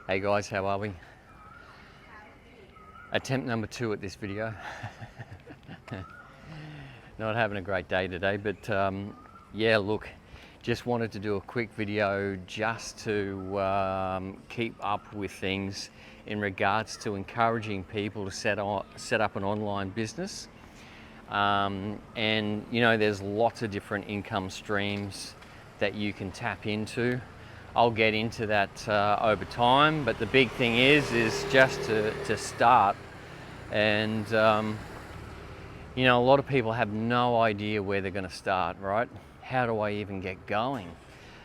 Hey guys, how are we? Attempt number 2 at this video. Not having a great day today, but yeah, look, just wanted to do a quick video just to keep up with things in regards to encouraging people to set up an online business. And you know, there's lots of different income streams that you can tap into. I'll get into that over time, but the big thing is just to start. And you know, a lot of people have no idea where they're going to start, right? How do I even get going?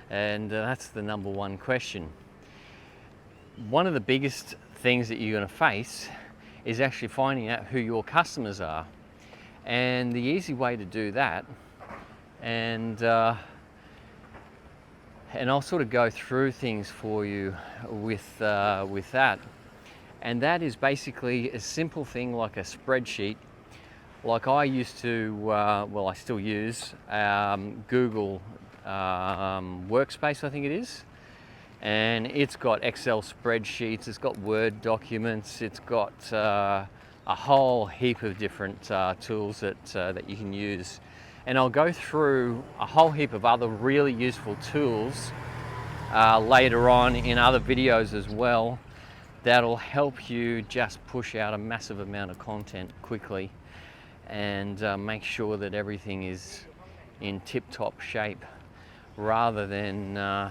And that's the number one question. One of the biggest things that you're going to face is actually finding out who your customers are. And the easy way to do that, and I'll sort of go through things for you with that. And that is basically a simple thing like a spreadsheet. Like I used to, well, I still use Google Workspace, I think it is. And it's got Excel spreadsheets, it's got Word documents, it's got a whole heap of different tools that you can use. And I'll go through a whole heap of other really useful tools later on in other videos as well that'll help you just push out a massive amount of content quickly and make sure that everything is in tip-top shape rather than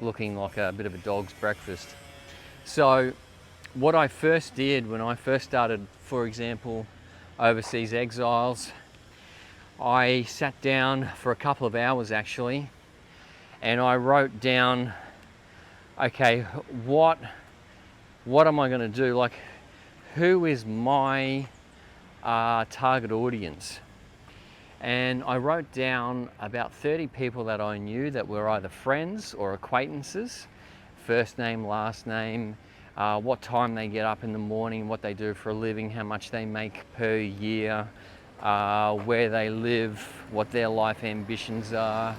looking like a bit of a dog's breakfast. So what I first did when I first started, for example, Overseas Exiles, I sat down for a couple of hours actually, and I wrote down, okay, what am I going to do? Like, who is my target audience? And I wrote down about 30 people that I knew that were either friends or acquaintances, first name, last name, what time they get up in the morning, what they do for a living, how much they make per year, where they live, what their life ambitions are,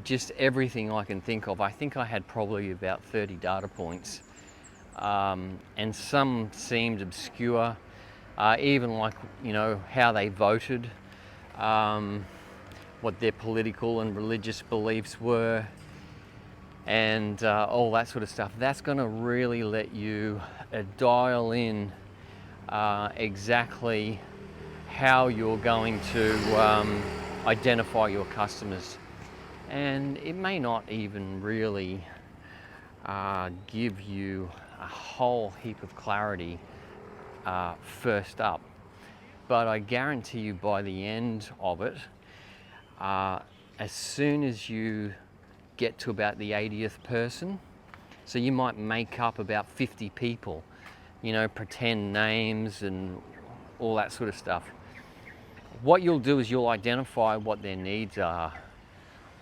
just everything I can think of. I think I had probably about 30 data points, and some seemed obscure, even like, you know, how they voted, what their political and religious beliefs were, and all that sort of stuff. That's going to really let you dial in exactly how you're going to identify your customers. And it may not even really give you a whole heap of clarity first up, but I guarantee you by the end of it, as soon as you get to about the 80th person, so you might make up about 50 people, you know, pretend names and all that sort of stuff. What you'll do is you'll identify what their needs are.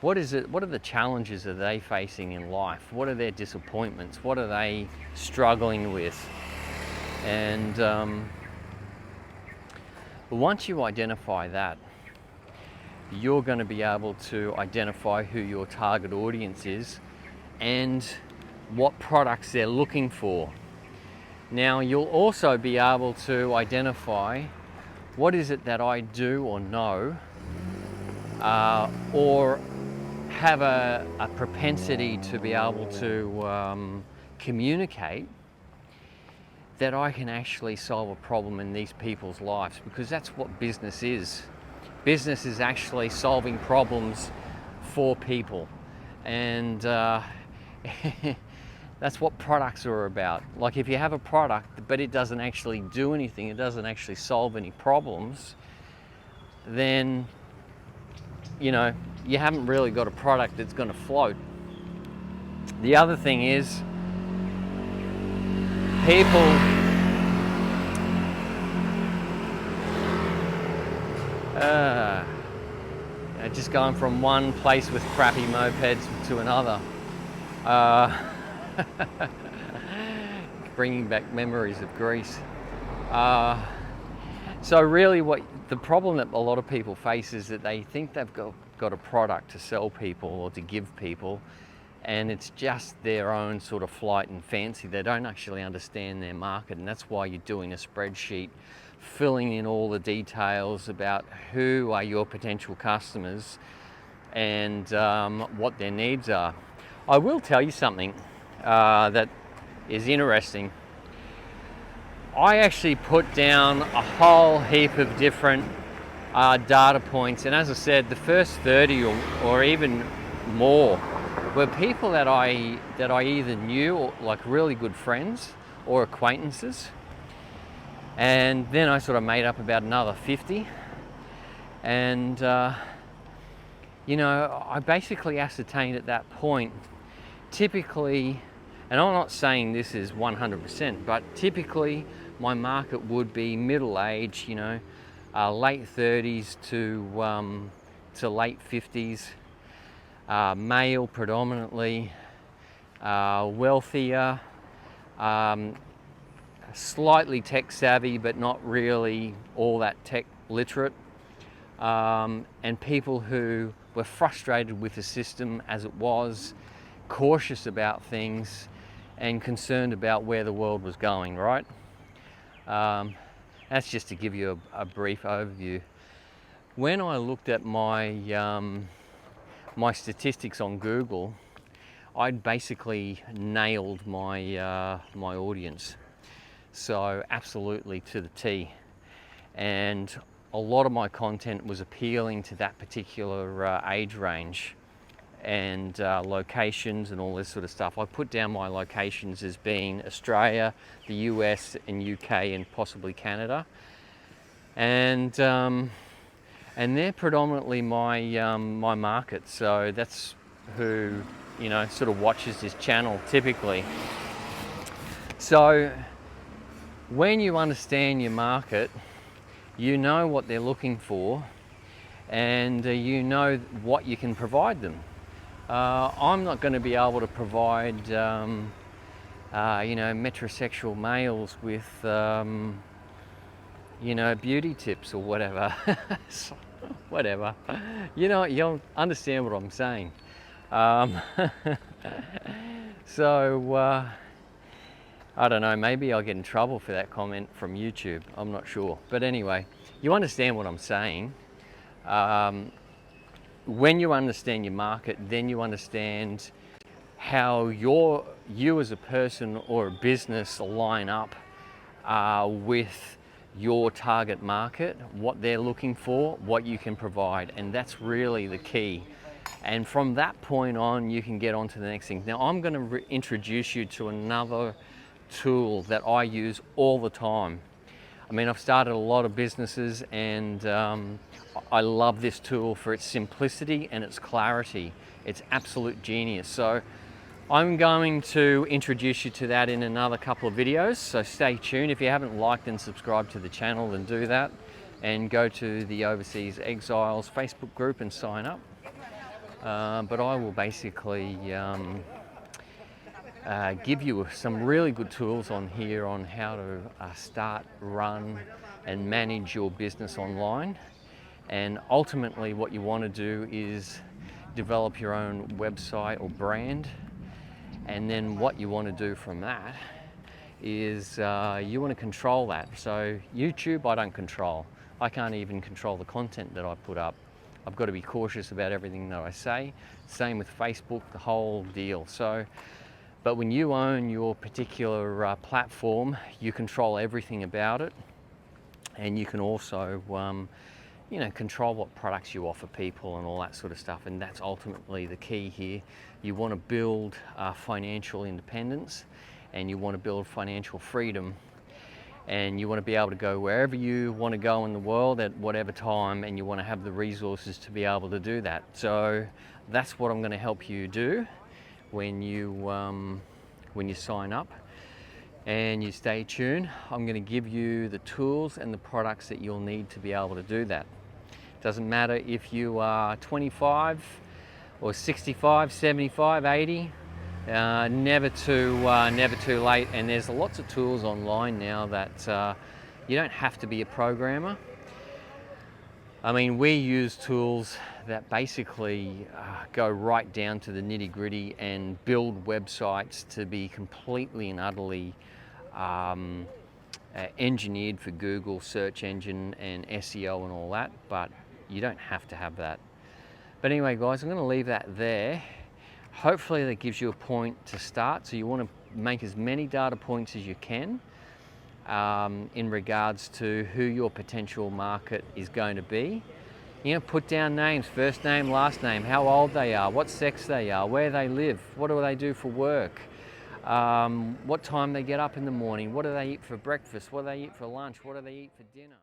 What is it? What are the challenges are they facing in life? What are their disappointments? What are they struggling with? And once you identify that, you're going to be able to identify who your target audience is and what products they're looking for. Now, you'll also be able to identify what is it that I do or know, or have a propensity to be able to communicate, that I can actually solve a problem in these people's lives, because that's what business is. Business is actually solving problems for people, and that's what products are about. Like, if you have a product but it doesn't actually do anything, it doesn't actually solve any problems, then, you know, you haven't really got a product that's going to float. The other thing is, people just going from one place with crappy mopeds to another, bringing back memories of Greece. So really what the problem that a lot of people face is that they think they've got a product to sell people or to give people, and it's just their own sort of flight and fancy. They don't actually understand their market, and that's why you're doing a spreadsheet, filling in all the details about who are your potential customers and what their needs are. I will tell you something that is interesting. I actually put down a whole heap of different data points, and as I said, the first 30 or even more were people that I either knew, or like really good friends or acquaintances, and then I sort of made up about another 50, and you know, I basically ascertained at that point, typically, and I'm not saying this is 100%, but typically my market would be middle age, you know, late 30s to late 50s, male predominantly, wealthier, slightly tech savvy but not really all that tech literate, and people who were frustrated with the system as it was, cautious about things and concerned about where the world was going, right? That's just to give you a brief overview. When I looked at my my statistics on Google, I'd basically nailed my my audience, so absolutely to the T, and a lot of my content was appealing to that particular age range and locations and all this sort of stuff. I put down my locations as being Australia, the US and UK and possibly Canada, and they're predominantly my my market. So that's who, you know, sort of watches this channel typically. So when you understand your market, you know what they're looking for, and you know what you can provide them. I'm not going to be able to provide, you know, metrosexual males with, you know, beauty tips or whatever. Whatever. You know, you'll understand what I'm saying. So, I don't know, maybe I'll get in trouble for that comment from YouTube. I'm not sure. But anyway, you understand what I'm saying. When you understand your market, then you understand how you as a person or a business line up with your target market, what they're looking for, what you can provide, and that's really the key. And from that point on, you can get on to the next thing. Now, I'm going to introduce you to another tool that I use all the time. I mean, I've started a lot of businesses, and I love this tool for its simplicity and its clarity. It's absolute genius. So I'm going to introduce you to that in another couple of videos, so stay tuned. If you haven't liked and subscribed to the channel, then do that, and go to the Overseas Exiles Facebook group and sign up. But I will basically give you some really good tools on here on how to start, run and manage your business online. And ultimately what you want to do is develop your own website or brand, and then what you want to do from that is you want to control that. So YouTube I don't control. I can't even control the content that I put up. I've got to be cautious about everything that I say. Same with Facebook, the whole deal. So, but when you own your particular platform, you control everything about it, and you can also you know, control what products you offer people and all that sort of stuff. And that's ultimately the key here. You want to build financial independence, and you want to build financial freedom, and you want to be able to go wherever you want to go in the world at whatever time, and you want to have the resources to be able to do that. So that's what I'm going to help you do when you sign up, and you stay tuned. I'm going to give you the tools and the products that you'll need to be able to do that. Doesn't matter if you are 25 or 65, 75, 80, never too late. And there's lots of tools online now that you don't have to be a programmer. I mean, we use tools that basically go right down to the nitty-gritty and build websites to be completely and utterly engineered for Google search engine and SEO and all that, but you don't have to have that. But anyway, guys, I'm going to leave that there. Hopefully that gives you a point to start. So you want to make as many data points as you can in regards to who your potential market is going to be. You know, put down names, first name, last name, how old they are, what sex they are, where they live, what do they do for work, what time they get up in the morning, what do they eat for breakfast, what do they eat for lunch, what do they eat for dinner.